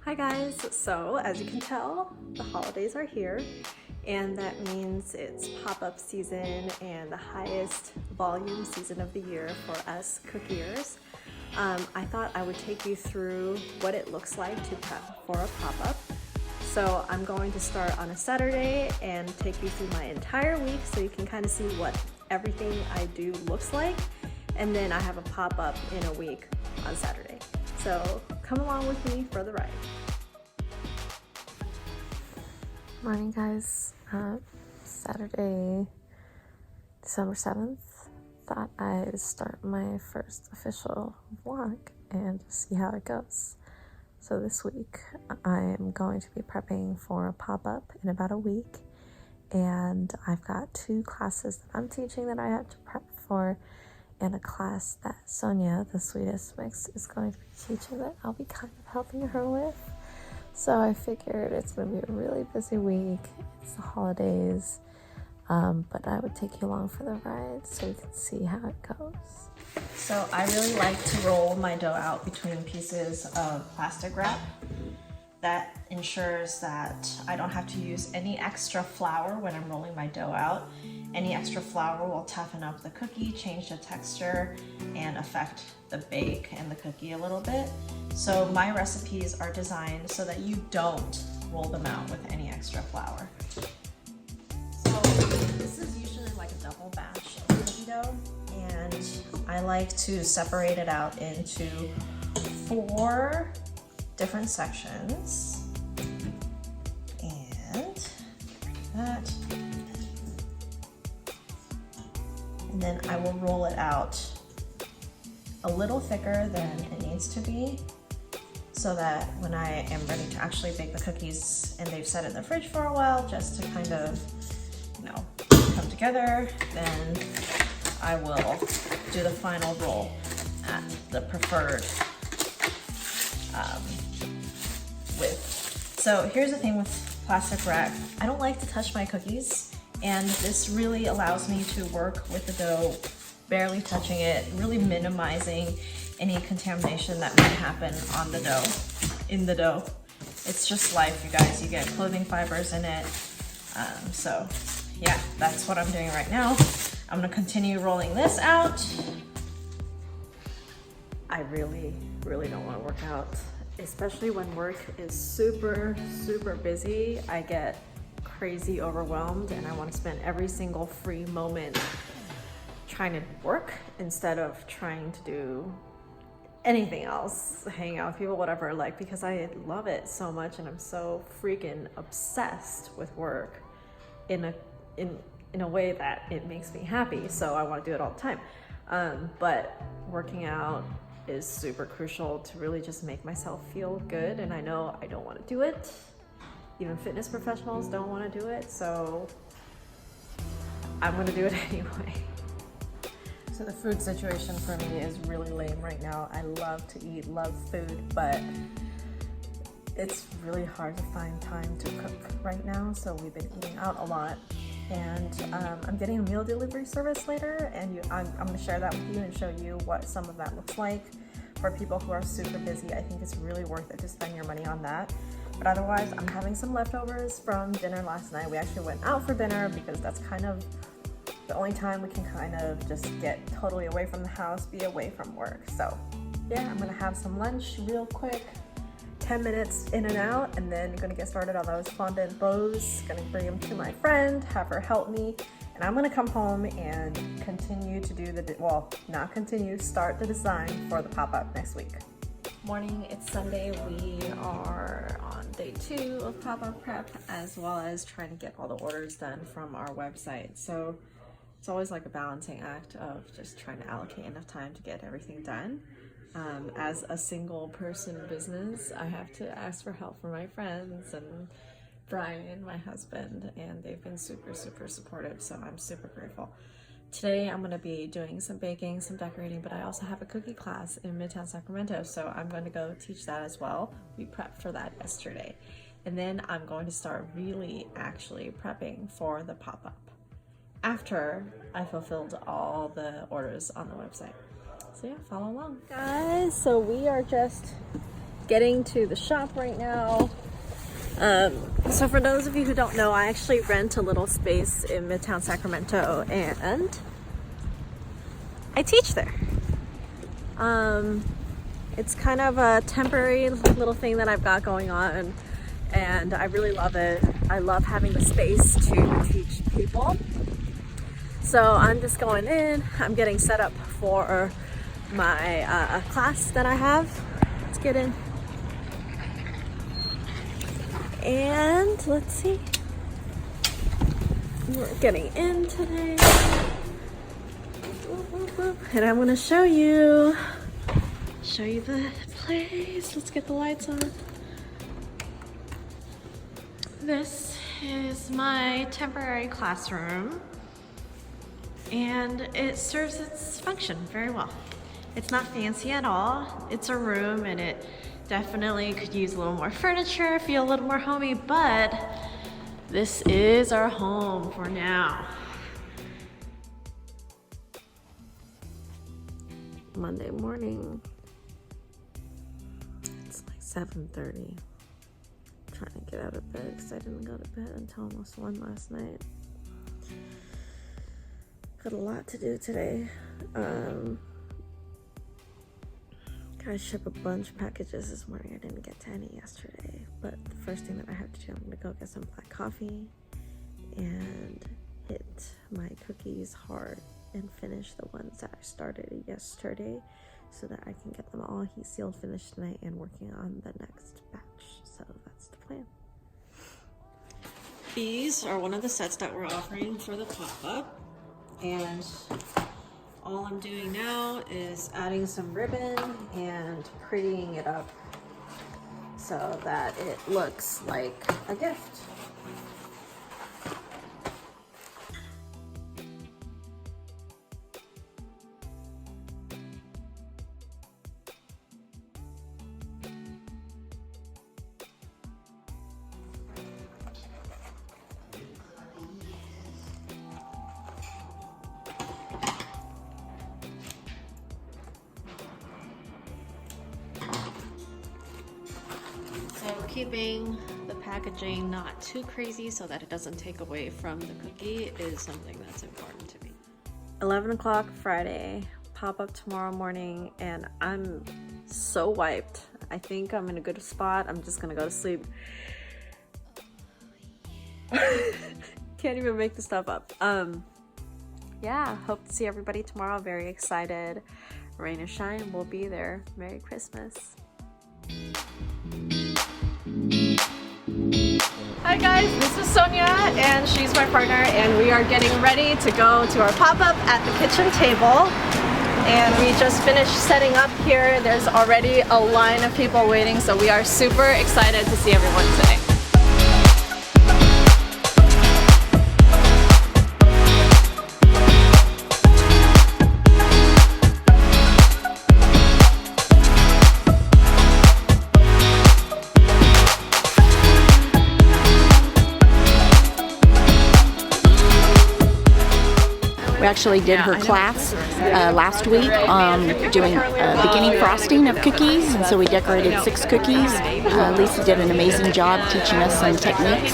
Hi guys, so as you can tell, the holidays are here and that means it's pop-up season and the highest volume season of the year for us cookiers. I thought I would take you through what it looks like to prep for a pop-up. So I'm going to start on a Saturday and take you through my entire week so you can kind of see what everything I do looks like. And then I have a pop-up in a week on Saturday. So come along with me for the ride. Morning guys, Saturday, December 7th, thought I'd start my first official vlog and see how it goes. So this week I'm going to be prepping for a pop-up in about a week, and I've got 2 classes that I'm teaching that I have to prep for, and a class that Sonia, the sweetest mix, is going to be teaching that I'll be kind of helping her with. So I figured it's going to be a really busy week. It's the holidays, but I would take you along for the ride so you can see how it goes. So I really like to roll my dough out between pieces of plastic wrap. That ensures that I don't have to use any extra flour when I'm rolling my dough out. Any extra flour will toughen up the cookie, change the texture, and affect the bake and the cookie a little bit. So my recipes are designed so that you don't roll them out with any extra flour. So this is usually like a double batch of cookie dough, and I like to separate it out into 4 different sections, and that, and then I will roll it out a little thicker than it needs to be, so that when I am ready to actually bake the cookies and they've sat in the fridge for a while just to kind of, come together, then I will do the final roll at the preferred width. So here's the thing with plastic wrap. I don't like to touch my cookies, and this really allows me to work with the dough, barely touching it, really minimizing any contamination that might happen on the dough, in the dough. It's just life, you guys. You get clothing fibers in it. So yeah, that's what I'm doing right now. I'm gonna continue rolling this out. I really don't wanna work out, especially when work is super busy. I get crazy overwhelmed and I wanna spend every single free moment trying to work instead of trying to do anything else, hang out with people, whatever, like, because I love it so much and I'm so freaking obsessed with work in a way that it makes me happy. So I want to do it all the time. But working out is super crucial to really just make myself feel good. And I know I don't want to do it. Even fitness professionals don't want to do it. So I'm going to do it anyway. So the food situation for me is really lame right now. I love to eat, love food, but it's really hard to find time to cook right now. So we've been eating out a lot, and I'm getting a meal delivery service later, and I'm going to share that with you and show you what some of that looks like. For people who are super busy, I think it's really worth it to spend your money on that. But otherwise, I'm having some leftovers from dinner last night. We actually went out for dinner because that's kind of the only time we can kind of just get totally away from the house, be away from work. So yeah, I'm gonna have some lunch real quick, 10 minutes in and out, and then gonna get started on those fondant bows. Gonna bring them to my friend, have her help me, and I'm gonna come home and continue to do start the design for the pop-up next week. Morning, it's Sunday. We are on day 2 of pop-up prep, as well as trying to get all the orders done from our website. So it's always like a balancing act of just trying to allocate enough time to get everything done. As a single person business, I have to ask for help from my friends and Brian, my husband, and they've been super supportive, so I'm super grateful. Today I'm going to be doing some baking, some decorating, but I also have a cookie class in Midtown Sacramento, so I'm going to go teach that as well. We prepped for that yesterday. And then I'm going to start really actually prepping for the pop-up after I fulfilled all the orders on the website. So yeah, follow along. Guys, so we are just getting to the shop right now. So for those of you who don't know, I actually rent a little space in Midtown Sacramento and I teach there. It's kind of a temporary little thing that I've got going on, and I really love it. I love having the space to teach people. So I'm just going in, I'm getting set up for my class that I have. Let's get in. And let's see, we're getting in today. And I'm gonna show you the place. Let's get the lights on. This is my temporary classroom, and it serves its function very well. It's not fancy at all. It's a room, and it definitely could use a little more furniture, feel a little more homey, but this is our home for now. Monday morning. It's like 7:30. I'm trying to get out of bed because I didn't go to bed until almost 1 last night. Got a lot to do today. I ship a bunch of packages this morning. I didn't get to any yesterday, but the first thing that I have to do, I'm gonna go get some black coffee and hit my cookies hard and finish the ones that I started yesterday so that I can get them all heat sealed, finished tonight, and working on the next batch. So that's the plan. These are one of the sets that we're offering for the pop-up, and all I'm doing now is adding some ribbon and prettying it up so that it looks like a gift. Keeping the packaging not too crazy so that it doesn't take away from the cookie is something that's important to me. 11 o'clock Friday, pop-up tomorrow morning, and I'm so wiped. I think I'm in a good spot. I'm just gonna go to sleep. Can't even make this stuff up. Yeah, hope to see everybody tomorrow. Very excited. Rain or shine, we'll be there. Merry Christmas. Hi guys, this is Sonia and she's my partner, and we are getting ready to go to our pop-up at the kitchen table. And we just finished setting up here. There's already a line of people waiting, so we are super excited to see everyone today. We actually did her class last week doing beginning frosting of cookies, and so we decorated 6 cookies. Lisa did an amazing job teaching us some techniques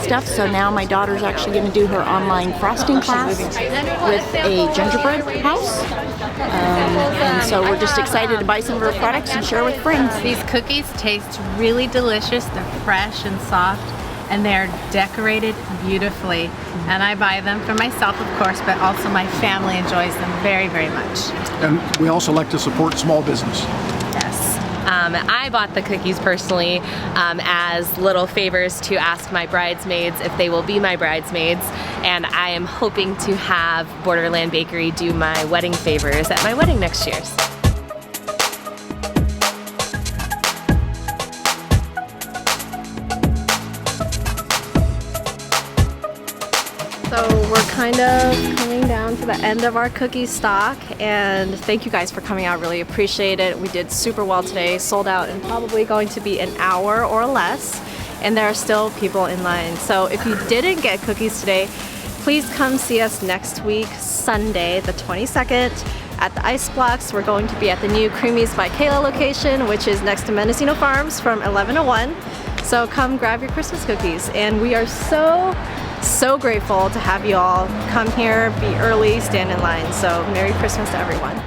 stuff. So now my daughter's actually going to do her online frosting class with a gingerbread house. And so we're just excited to buy some of her products and share with friends. These cookies taste really delicious. They're fresh and soft, and they're decorated beautifully. And I buy them for myself, of course, but also my family enjoys them very, very much. And we also like to support small business. Yes. I bought the cookies personally as little favors to ask my bridesmaids if they will be my bridesmaids, and I am hoping to have Borderland Bakery do my wedding favors at my wedding next year. So we're kind of coming down to the end of our cookie stock, and thank you guys for coming out. Really appreciate it. We did super well today, sold out in probably going to be an hour or less, and there are still people in line. So if you didn't get cookies today, please come see us next week, Sunday the 22nd. at the Ice Blocks. We're going to be at the new Creamies by Kayla location, which is next to Mendocino Farms from 11 to 1. So come grab your Christmas cookies. And we are so grateful to have you all come here, be early, stand in line. So Merry Christmas to everyone.